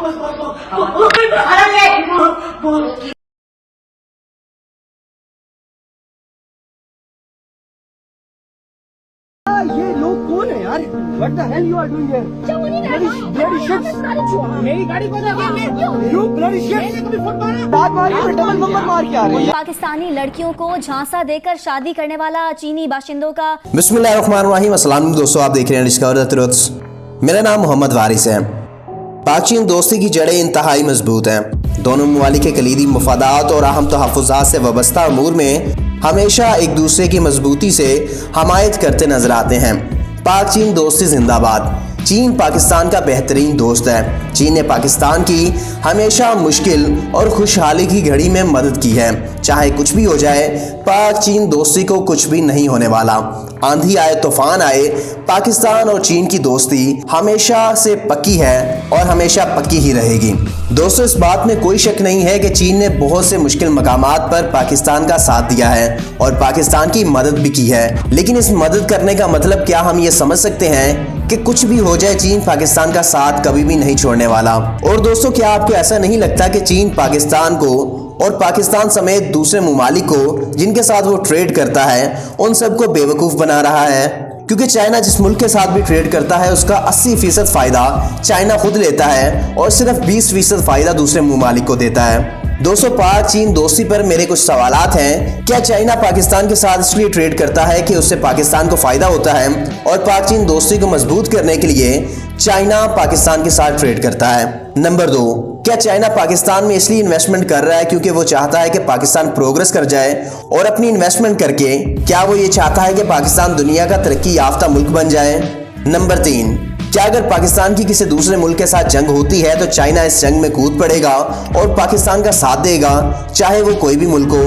ये लोग कौन है यार? What the hell you are doing here? Bloody shit! मेरी गाड़ी को You bloody shit! बात मारी में डबल बम्पर मार के आ रहे हैं। पाकिस्तानी लड़कियों को झांसा देकर शादी करने वाला चीनी बाशिंदों का बिस्मिल्लाहिर्रहमानिर्रहीम। अस्सलाम दोस्तों, आप देख रहे हैं डिस्कवर द ट्रुथ्स। मेरा नाम मोहम्मद वारिस है। पाक चीन दोस्ती की जड़ें इंतहाई मजबूत हैं। दोनों ममालिक के कलीदी मफादात और अहम तहफ़्फ़ुज़ात से वाबस्ता अमूर में हमेशा एक दूसरे की मजबूती से हमायत करते नजर आते हैं। पाक चीन दोस्ती जिंदाबाद। चीन पाकिस्तान का बेहतरीन दोस्त है। चीन ने पाकिस्तान की हमेशा मुश्किल और खुशहाली की घड़ी में मदद की है। चाहे कुछ भी हो जाए, पाक चीन दोस्ती को कुछ भी नहीं होने वाला। आंधी आए तूफान आए, पाकिस्तान और चीन की दोस्ती हमेशा से पक्की है और हमेशा पक्की ही रहेगी। दोस्तों, इस बात में कोई शक नहीं है कि चीन ने बहुत से मुश्किल मकामात पर पाकिस्तान का साथ दिया है और पाकिस्तान की मदद भी की है। लेकिन इस मदद करने का मतलब क्या हम ये समझ सकते हैं कि कुछ भी हो जाए चीन पाकिस्तान का साथ कभी भी नहीं छोड़ने वाला? और दोस्तों, क्या आपको ऐसा नहीं लगता कि चीन पाकिस्तान को और पाकिस्तान समेत दूसरे ममालिक को जिनके साथ वो ट्रेड करता है उन सबको बेवकूफ़ बना रहा है? क्योंकि चाइना जिस मुल्क के साथ भी ट्रेड करता है उसका 80% फ़ायदा चाइना खुद लेता है और सिर्फ 20% फ़ायदा दूसरे ममालिक को देता है। दोस्तों, पाक चीन दोस्ती पर मेरे कुछ सवालात हैं। क्या चाइना पाकिस्तान के साथ इसलिए ट्रेड करता है कि उससे पाकिस्तान को फ़ायदा होता है और पाक चीन दोस्ती को मजबूत करने के लिए चाइना पाकिस्तान के साथ ट्रेड करता है? नंबर 2, क्या चाइना पाकिस्तान में इसलिए इन्वेस्टमेंट कर रहा है क्योंकि वो चाहता है कि पाकिस्तान प्रोग्रेस कर जाए और अपनी इन्वेस्टमेंट करके क्या वो ये चाहता है कि पाकिस्तान दुनिया का तरक्की याफ्ता मुल्क बन जाए? नंबर 3, क्या अगर पाकिस्तान की किसी दूसरे मुल्क के साथ जंग होती है तो चाइना इस जंग में कूद पड़ेगा और पाकिस्तान का साथ देगा, चाहे वो कोई भी मुल्क हो?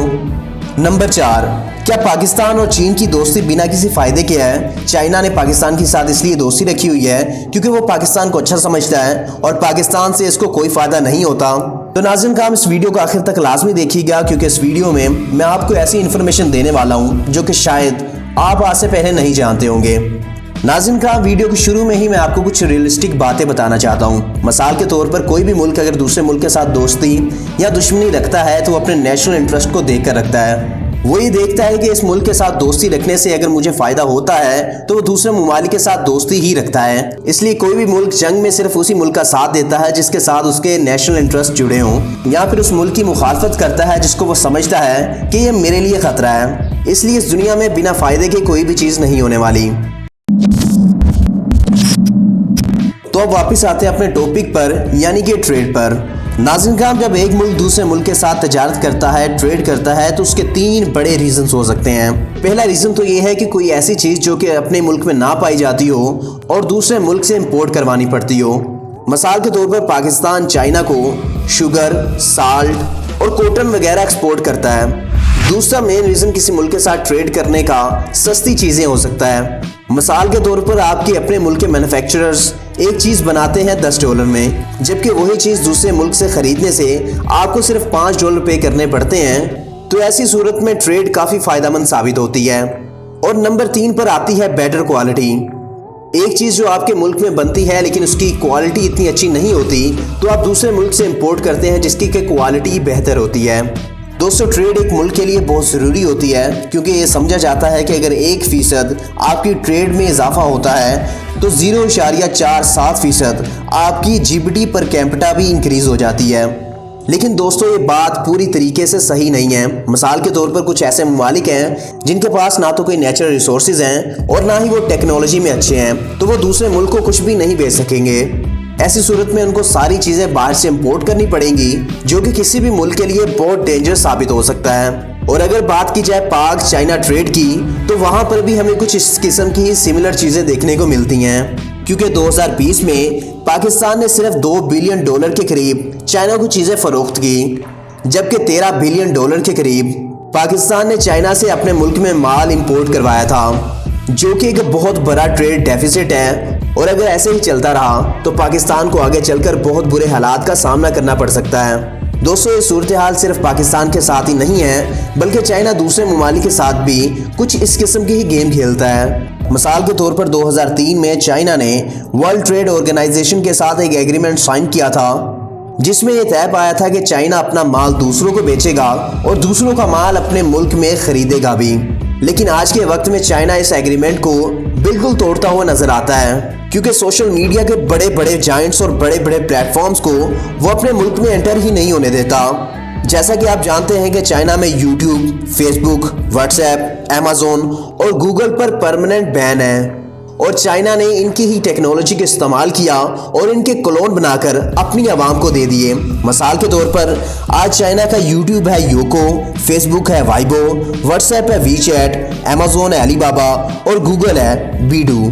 नंबर 4, क्या पाकिस्तान और चीन की दोस्ती बिना किसी फायदे के है? चाइना ने पाकिस्तान के साथ इसलिए दोस्ती रखी हुई है क्योंकि वो पाकिस्तान को अच्छा समझता है और पाकिस्तान से इसको कोई फायदा नहीं होता। तो नाज़रीन काम, इस वीडियो को आखिर तक लाजमी देखिएगा क्योंकि इस वीडियो में मैं आपको ऐसी इन्फॉर्मेशन देने वाला हूँ जो कि शायद आप आज से पहले नहीं जानते होंगे। नाज़रीन का वीडियो के शुरू में ही मैं आपको कुछ रियलिस्टिक बातें बताना चाहता हूँ। मिसाल के तौर पर कोई भी मुल्क अगर दूसरे मुल्क के साथ दोस्ती या दुश्मनी रखता है तो वो अपने नेशनल इंटरेस्ट को देख कर रखता है। वो ये देखता है कि इस मुल्क के साथ दोस्ती रखने से अगर मुझे फ़ायदा होता है तो वो दूसरे ममालिक के साथ दोस्ती ही रखता है। इसलिए कोई भी मुल्क जंग में सिर्फ उसी मुल्क का साथ देता है जिसके साथ उसके नेशनल इंटरेस्ट जुड़े हों, या फिर उस मुल्क की मुखालफत करता है जिसको वो समझता है कि ये मेरे लिए ख़तरा है। इसलिए इस दुनिया में बिना फ़ायदे के कोई भी चीज़ नहीं होने वाली। तो अब वापस आते हैं अपने टॉपिक पर, यानी कि ट्रेड पर। नाज़रीन काम, जब एक मुल्क दूसरे मुल्क के साथ तजारत करता है, ट्रेड करता है, तो उसके 3 बड़े रीज़न्स हो सकते हैं। पहला रीज़न तो ये है कि कोई ऐसी चीज़ जो कि अपने मुल्क में ना पाई जाती हो और दूसरे मुल्क से इंपोर्ट करवानी पड़ती हो। मिसाल के तौर पर पाकिस्तान चाइना को शुगर, साल्ट और कॉटन वगैरह एक्सपोर्ट करता है। दूसरा मेन रीज़न किसी मुल्क के साथ ट्रेड करने का सस्ती चीज़ें हो सकता है। मिसाल के तौर पर आपके अपने मुल्क के मैन्युफैक्चरर्स एक चीज़ बनाते हैं $10 में, जबकि वही चीज़ दूसरे मुल्क से ख़रीदने से आपको सिर्फ $5 पे करने पड़ते हैं। तो ऐसी सूरत में ट्रेड काफ़ी फ़ायदेमंद साबित होती है। और नंबर 3 पर आती है बेटर क्वालिटी। एक चीज़ जो आपके मुल्क में बनती है लेकिन उसकी क्वालिटी इतनी अच्छी नहीं होती तो आप दूसरे मुल्क से इंपोर्ट करते हैं जिसकी कि क्वालिटी बेहतर होती है। दोस्तों, ट्रेड एक मुल्क के लिए बहुत ज़रूरी होती है क्योंकि ये समझा जाता है कि अगर 1% आपकी ट्रेड में इजाफा होता है तो 0.47% आपकी जीडीपी पर कैपिटा भी इंक्रीज़ हो जाती है। लेकिन दोस्तों, ये बात पूरी तरीके से सही नहीं है। मिसाल के तौर पर कुछ ऐसे ममालिक हैं जिनके पास ना तो कोई नेचुरल रिसोर्सेज हैं और ना ही वो टेक्नोलॉजी में अच्छे हैं, तो वो दूसरे मुल्क को कुछ भी नहीं बेच सकेंगे। ऐसी सूरत में उनको सारी चीज़ें बाहर से इंपोर्ट करनी पड़ेंगी जो कि किसी भी मुल्क के लिए बहुत डेंजरस साबित हो सकता है। और अगर बात की जाए पाक चाइना ट्रेड की तो वहाँ पर भी हमें कुछ इस किस्म की सिमिलर चीज़ें देखने को मिलती हैं, क्योंकि 2020 में पाकिस्तान ने सिर्फ $2 बिलियन के करीब चाइना को चीज़ें फ़रोख्त की, जबकि $13 बिलियन के करीब पाकिस्तान ने चाइना से अपने मुल्क में माल इंपोर्ट करवाया था, जो कि एक बहुत बड़ा ट्रेड डेफिसिट है। और अगर ऐसे ही चलता रहा तो पाकिस्तान को आगे चलकर बहुत बुरे हालात का सामना करना पड़ सकता है। दोस्तों, ये सूरत हाल सिर्फ पाकिस्तान के साथ ही नहीं है बल्कि चाइना दूसरे ममालिक के साथ भी कुछ इस किस्म की ही गेम खेलता है। मिसाल के तौर पर 2003 में चाइना ने वर्ल्ड ट्रेड ऑर्गेनाइजेशन के साथ एक एग्रीमेंट साइन किया था जिसमें यह तय पाया था कि चाइना अपना माल दूसरों को बेचेगा और दूसरों का माल अपने मुल्क में खरीदेगा भी। लेकिन आज के वक्त में चाइना इस एग्रीमेंट को बिल्कुल तोड़ता हुआ नजर आता है, क्योंकि सोशल मीडिया के बड़े बड़े जायंट्स और बड़े बड़े प्लेटफॉर्म्स को वो अपने मुल्क में एंटर ही नहीं होने देता। जैसा कि आप जानते हैं कि चाइना में यूट्यूब, फेसबुक, व्हाट्सएप, अमेज़न और गूगल पर परमानेंट बैन है और चाइना ने इनकी ही टेक्नोलॉजी का इस्तेमाल किया और इनके क्लोन बनाकर अपनी आवाम को दे दिए। मिसाल के तौर पर आज चाइना का यूट्यूब है योको, फेसबुक है वाइबो, व्हाट्सएप है वीचैट, अमेज़न है अलीबाबा और गूगल है बीडू।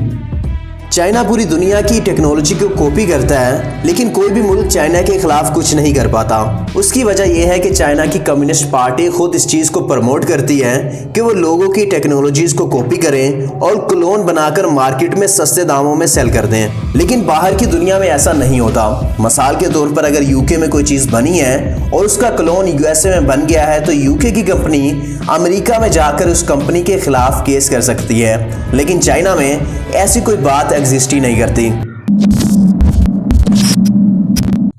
चाइना पूरी दुनिया की टेक्नोलॉजी को कॉपी करता है, लेकिन कोई भी मुल्क चाइना के खिलाफ कुछ नहीं कर पाता। उसकी वजह यह है कि चाइना की कम्युनिस्ट पार्टी खुद इस चीज़ को प्रमोट करती है कि वो लोगों की टेक्नोलॉजीज को कॉपी करें और क्लोन बनाकर मार्केट में सस्ते दामों में सेल कर दें। लेकिन बाहर की दुनिया में ऐसा नहीं होता। मिसाल के तौर पर अगर यूके में कोई चीज़ बनी है और उसका क्लोन यूएसए में बन गया है, तो यूके की कंपनी अमेरिका में जाकर उस कंपनी के खिलाफ केस कर सकती है। लेकिन चाइना में ऐसी कोई बात एग्जिस्ट ही नहीं करती।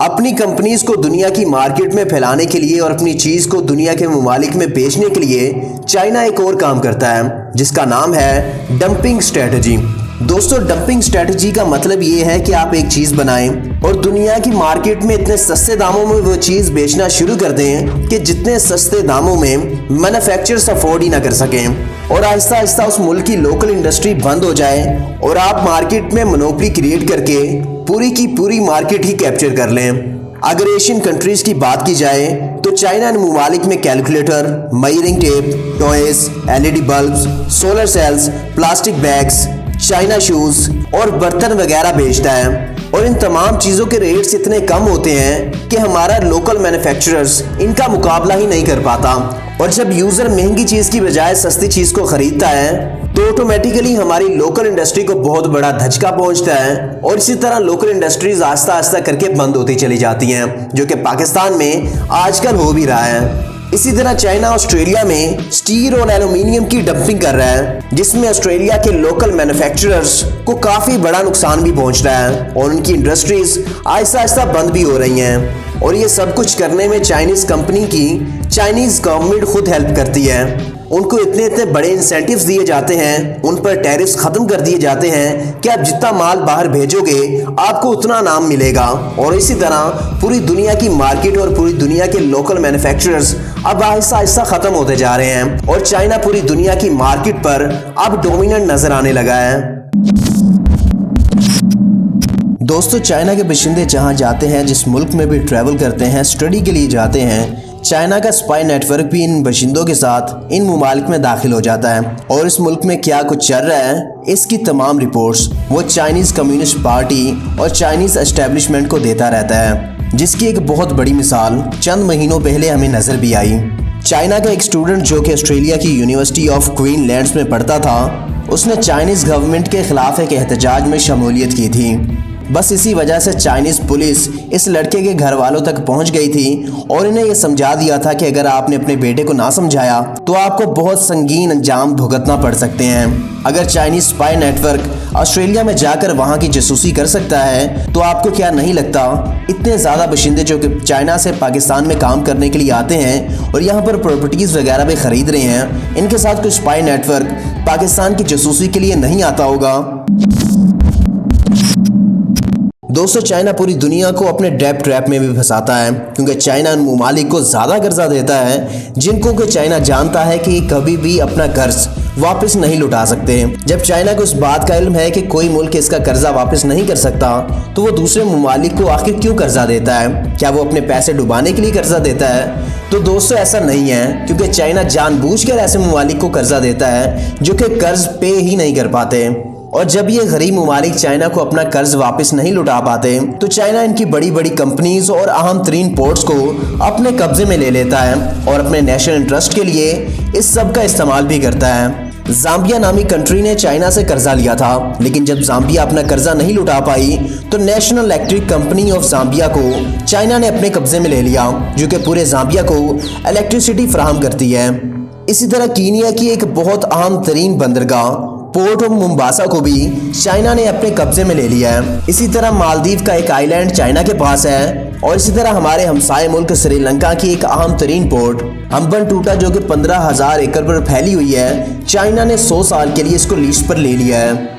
अपनी कंपनीज को दुनिया की मार्केट में फैलाने के लिए और अपनी चीज को दुनिया के ममालिक में बेचने के लिए चाइना एक और काम करता है, जिसका नाम है डंपिंग स्ट्रेटजी। दोस्तों, डंपिंग स्ट्रेटजी का मतलब ये है कि आप एक चीज बनाएं और दुनिया की मार्केट में इतने सस्ते दामों में वो चीज बेचना शुरू कर दें कि जितने सस्ते दामों में मैन्युफैक्चरर्स अफोर्ड ही ना कर सकें, और आहिस्ता आहिस्ता उस मुल्क की लोकल इंडस्ट्री बंद हो जाए और आप मार्केट में मोनोपोली क्रिएट करके पूरी की पूरी मार्केट ही कैप्चर कर लें। अगर एशियन कंट्रीज की बात की जाए तो चाइना ने ममालिक में calculator, measuring tape, toys, LED bulbs, solar cells, plastic bags, China shoes और बर्तन वगैरह बेचता है, और इन तमाम चीजों के रेट्स इतने कम होते हैं कि हमारा लोकल मैन्युफैक्चरर्स इनका मुकाबला ही नहीं कर पाता। और जब यूजर महंगी चीज की बजाय सस्ती चीज को खरीदता है तो ऑटोमेटिकली हमारी लोकल इंडस्ट्री को बहुत बड़ा धचका पहुंचता है, और इसी तरह लोकल इंडस्ट्रीज आस्ता आस्ता करके बंद होती चली जाती हैं, जो कि पाकिस्तान में आजकल हो भी रहा है। इसी तरह चाइना ऑस्ट्रेलिया में स्टील और एल्यूमिनियम की डंपिंग कर रहा है, जिसमें ऑस्ट्रेलिया के लोकल मैन्युफैक्चरर्स को काफी बड़ा नुकसान भी पहुंच रहा है और उनकी इंडस्ट्रीज आहिस्ता आहिस्ता बंद भी हो रही हैं। और ये सब कुछ करने में चाइनीज कंपनी की चाइनीज गवर्नमेंट खुद हेल्प करती है। उनको इतने इतने बड़े इंसेंटिव्स दिए जाते हैं, उन पर टैरिफ्स खत्म कर दिए जाते हैं कि आप जितना माल बाहर भेजोगे आपको उतना नाम मिलेगा। और इसी तरह पूरी दुनिया की मार्केट और पूरी दुनिया के लोकल मैन्युफैक्चरर्स अब आहिस्ता आहिस्ता खत्म होते जा रहे हैं और चाइना पूरी दुनिया की मार्केट पर अब डोमिनेंट नजर आने लगा है। दोस्तों, चाइना के बाशिंदे जहां जाते हैं, जिस मुल्क में भी ट्रैवल करते हैं, स्टडी के लिए जाते हैं, चाइना का स्पाई नेटवर्क भी इन बाशिंदों के साथ इन ममालिक में दाखिल हो जाता है और इस मुल्क में क्या कुछ चल रहा है इसकी तमाम रिपोर्ट्स वो चाइनीज कम्युनिस्ट पार्टी और चाइनीज एस्टेब्लिशमेंट को देता रहता है, जिसकी एक बहुत बड़ी मिसाल चंद महीनों पहले हमें नजर भी आई। चाइना का एक स्टूडेंट जो कि ऑस्ट्रेलिया की यूनिवर्सिटी ऑफ क्वीनलैंड्स में पढ़ता था, उसने चाइनीज गवर्नमेंट के खिलाफ एक एहतजाज में शमूलियत की थी। बस इसी वजह से चाइनीज पुलिस इस लड़के के घर वालों तक पहुंच गई थी और इन्हें यह समझा दिया था कि अगर आपने अपने बेटे को ना समझाया तो आपको बहुत संगीन अंजाम भुगतना पड़ सकते हैं। अगर चाइनीज स्पाई नेटवर्क ऑस्ट्रेलिया में जाकर वहां की जासूसी कर सकता है तो आपको क्या नहीं लगता इतने ज़्यादा बाशिंदे जो कि चाइना से पाकिस्तान में काम करने के लिए आते हैं और यहाँ पर प्रॉपर्टीज़ वगैरह भी खरीद रहे हैं, इनके साथ कोई स्पाई नेटवर्क पाकिस्तान की जासूसी के लिए नहीं आता होगा। दोस्तों, चाइना पूरी दुनिया को अपने डेब्ट ट्रैप में भी फंसाता है, क्योंकि चाइना उन ममालिक को ज़्यादा कर्जा देता है जिनको कि चाइना जानता है कि कभी भी अपना कर्ज वापस नहीं लौटा सकते। जब चाइना को इस बात का इल्म है कि कोई मुल्क इसका कर्जा वापस नहीं कर सकता तो वो दूसरे ममालिक को आखिर क्यों कर्जा देता है? क्या वो अपने पैसे डुबाने के लिए कर्जा देता है? तो दोस्तों, ऐसा नहीं है, क्योंकि चाइना जानबूझकर ऐसे ममालिक को कर्जा देता है जो कि कर्ज पे ही नहीं कर पाते। और जब ये गरीब ममालिक चाइना को अपना कर्ज वापस नहीं लौटा पाते तो चाइना इनकी बड़ी बड़ी कंपनीज और अहम तरीन पोर्ट्स को अपने कब्जे में ले लेता है और अपने नेशनल इंटरेस्ट के लिए इस सब का इस्तेमाल भी करता है। जाम्बिया नामी कंट्री ने चाइना से कर्जा लिया था, लेकिन जब जाम्बिया अपना कर्जा नहीं लौटा पाई तो national electric company of Zambia को चाइना ने अपने कब्जे में ले लिया, जो कि पूरे जाम्बिया को इलेक्ट्रिसिटी फराहम करती है। इसी तरह कीनिया की एक बहुत अहम तरीन बंदरगाह पोर्ट ऑफ मोम्बासा को भी चाइना ने अपने कब्जे में ले लिया है। इसी तरह मालदीव का एक आइलैंड चाइना के पास है और इसी तरह हमारे हमसाए मुल्क श्रीलंका की एक अहम तरीन पोर्ट हम्बनटोटा जो कि 15,000 एकड़ पर फैली हुई है, चाइना ने 100 साल के लिए इसको लीज पर ले लिया है।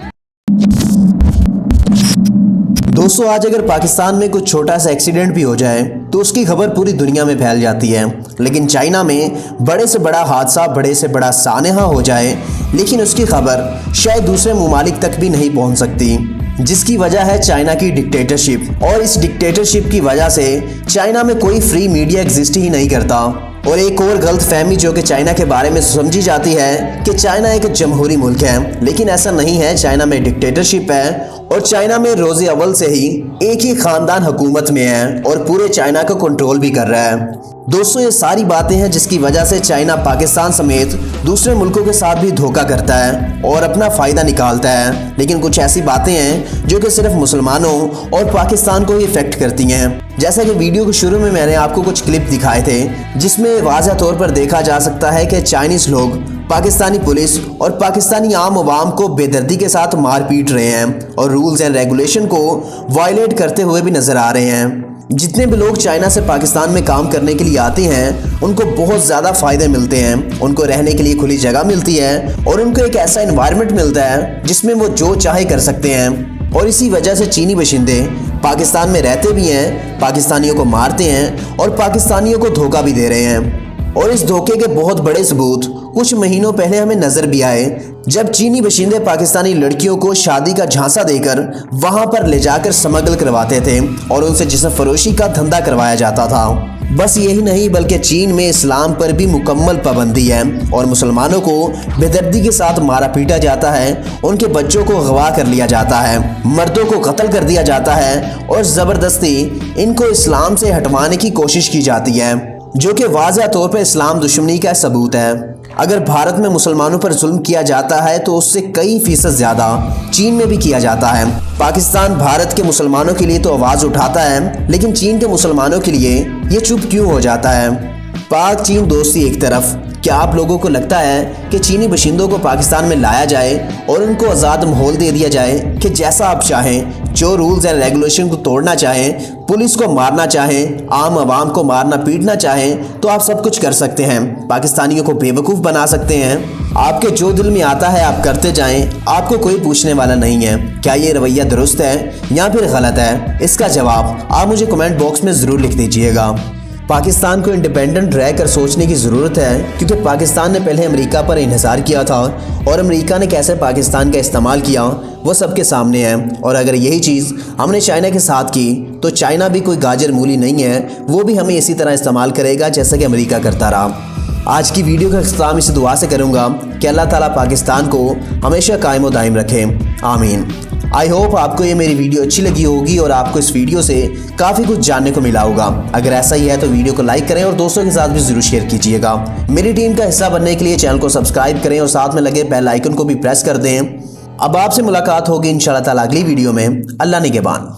दोस्तों, आज अगर पाकिस्तान में कुछ छोटा सा एक्सीडेंट भी हो जाए तो उसकी खबर पूरी दुनिया में फैल जाती है, लेकिन चाइना में बड़े से बड़ा हादसा, बड़े से बड़ा सानहा हो जाए लेकिन उसकी खबर शायद दूसरे ममालिक तक भी नहीं पहुंच सकती, जिसकी वजह है चाइना की डिक्टेटरशिप। और इस डिक्टेटरशिप की वजह से चाइना में कोई फ्री मीडिया एग्जिस्ट ही नहीं करता। और एक और गलत फहमी जो कि चाइना के बारे में समझी जाती है कि चाइना एक जमहूरी मुल्क है, लेकिन ऐसा नहीं है। चाइना में डिक्टेटरशिप है और चाइना में रोज़े अव्वल से ही एक ही खानदान हुकूमत में है और पूरे चाइना को कंट्रोल भी कर रहा है। दोस्तों, ये सारी बातें हैं जिसकी वजह से चाइना पाकिस्तान समेत दूसरे मुल्कों के साथ भी धोखा करता है और अपना फ़ायदा निकालता है। लेकिन कुछ ऐसी बातें हैं जो कि सिर्फ मुसलमानों और पाकिस्तान को ही इफेक्ट करती हैं। जैसा कि वीडियो के शुरू में मैंने आपको कुछ क्लिप दिखाए थे जिसमें वाज़ह तौर पर देखा जा सकता है कि चाइनीज़ लोग पाकिस्तानी पुलिस और पाकिस्तानी आम आवाम को बेदर्दी के साथ मार पीट रहे हैं और रूल्स एंड रेगुलेशन को वायलेट करते हुए भी नज़र आ रहे हैं। जितने भी लोग चाइना से पाकिस्तान में काम करने के लिए आते हैं उनको बहुत ज़्यादा फ़ायदे मिलते हैं। उनको रहने के लिए खुली जगह मिलती है और उनको एक ऐसा एनवायरनमेंट मिलता है जिसमें वो जो चाहे कर सकते हैं। और इसी वजह से चीनी बाशिंदे पाकिस्तान में रहते भी हैं, पाकिस्तानियों को मारते हैं और पाकिस्तानियों को धोखा भी दे रहे हैं। और इस धोखे के बहुत बड़े सबूत कुछ महीनों पहले हमें नजर भी आए, जब चीनी बाशिंदे पाकिस्तानी लड़कियों को शादी का झांसा देकर वहां पर ले जाकर स्मगल करवाते थे और उनसे जिस्म फरोशी का धंधा करवाया जाता था। बस यही नहीं बल्कि चीन में इस्लाम पर भी मुकम्मल पाबंदी है और मुसलमानों को बेदर्दी के साथ मारा पीटा जाता है, उनके बच्चों को अगवा कर लिया जाता है, मर्दों को कत्ल कर दिया जाता है और ज़बरदस्ती इनको इस्लाम से हटवाने की कोशिश की जाती है, जो कि वाज़ह तौर पर इस्लाम दुश्मनी का सबूत है। अगर भारत में मुसलमानों पर जुल्म किया जाता है तो उससे कई फीसद ज़्यादा चीन में भी किया जाता है। पाकिस्तान भारत के मुसलमानों के लिए तो आवाज़ उठाता है, लेकिन चीन के मुसलमानों के लिए ये चुप क्यों हो जाता है? पाक चीन दोस्ती एक तरफ, क्या आप लोगों को लगता है कि चीनी बाशिंदों को पाकिस्तान में लाया जाए और उनको आज़ाद माहौल दे दिया जाए कि जैसा आप चाहें, जो रूल्स एंड रेगुलेशन को तोड़ना चाहें, पुलिस को मारना चाहें, आम आवाम को मारना पीटना चाहें, तो आप सब कुछ कर सकते हैं, पाकिस्तानियों को बेवकूफ़ बना सकते हैं। आपके जो दिल में आता है आप करते जाएं, आपको कोई पूछने वाला नहीं है। क्या ये रवैया दुरुस्त है या फिर गलत है? इसका जवाब आप मुझे कमेंट बॉक्स में ज़रूर लिख दीजिएगा। पाकिस्तान को इंडिपेंडेंट रहकर सोचने की ज़रूरत है, क्योंकि पाकिस्तान ने पहले अमेरिका पर इन्हिसार किया था और अमेरिका ने कैसे पाकिस्तान का इस्तेमाल किया वो सबके सामने है। और अगर यही चीज़ हमने चाइना के साथ की तो चाइना भी कोई गाजर मूली नहीं है, वो भी हमें इसी तरह इस्तेमाल करेगा जैसा कि अमेरिका करता रहा। आज की वीडियो का इख्तिताम इसी दुआ से करूँगा कि अल्लाह ताला पाकिस्तान को हमेशा कायम व दायम रखे, आमीन। आई होप आपको ये मेरी वीडियो अच्छी लगी होगी और आपको इस वीडियो से काफ़ी कुछ जानने को मिला होगा। अगर ऐसा ही है तो वीडियो को लाइक करें और दोस्तों के साथ भी ज़रूर शेयर कीजिएगा। मेरी टीम का हिस्सा बनने के लिए चैनल को सब्सक्राइब करें और साथ में लगे बेल आइकन को भी प्रेस कर दें। अब आपसे मुलाकात होगी इंशाल्लाह ताला अगली वीडियो में। अल्लाह निगहबान।